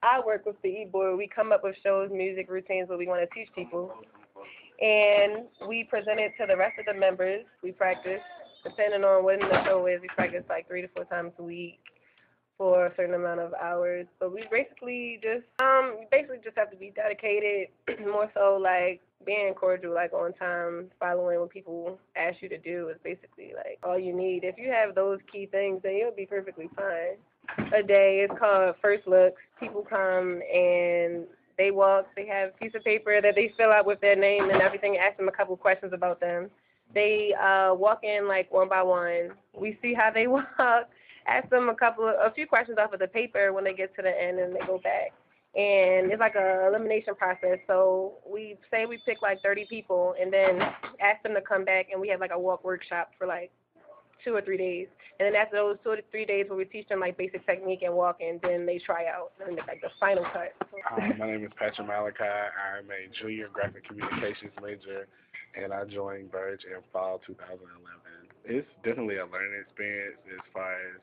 I work with the e-board. We come up with shows, music, routines, what we want to teach people. And we present it to the rest of the members. We practice, depending on when the show is, we practice like 3 to 4 times a week for a certain amount of hours. But we basically just have to be dedicated, more so like being cordial, like on time, following what people ask you to do is basically like all you need. If you have those key things, then you'll be perfectly fine. A day is called First Looks. People come and they walk. They have a piece of paper that they fill out with their name and everything. Ask them a couple questions about them. They walk in like one by one. We see how they walk. Ask them a few questions off of the paper when they get to the end, and they go back. And it's like a elimination process. So we say we pick like 30 people, and then ask them to come back, and we have like a walk workshop for like 2 or 3 days. And then after those 2 to 3 days where we teach them like basic technique and walking, then they try out and it's like the final cut. My name is Patrick Malachi. I'm a junior graphic communications major, and I joined Verge in fall 2011. It's definitely a learning experience as far as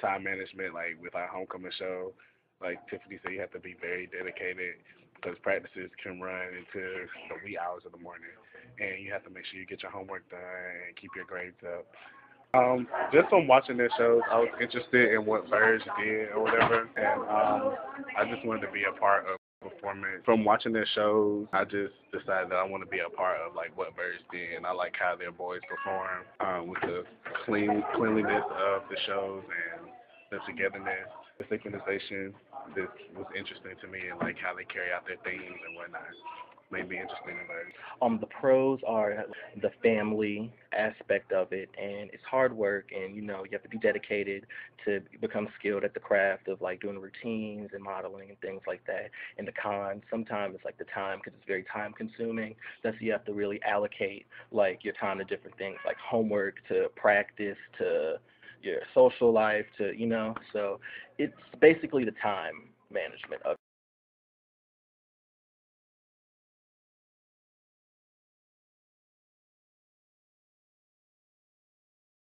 time management, like with our homecoming show. Like Tiffany said, you have to be very dedicated because practices can run into the wee hours of the morning, and you have to make sure you get your homework done and keep your grades up. Just from watching their shows, I was interested in what Verge did or whatever, and I just wanted to be a part of performance. From watching their shows, I just decided that I want to be a part of like what Verge did, and I like how their boys perform with the cleanliness of the shows and the togetherness. The synchronization, this was interesting to me, and like how they carry out their themes and whatnot. Made me interested in Verge. The pros are the family aspect of it, and it's hard work, and you have to be dedicated to become skilled at the craft of like doing routines and modeling and things like that. And the cons, sometimes it's like the time, because it's very time consuming. Thus, you have to really allocate like your time to different things, like homework to practice to your social life to so it's basically the time management of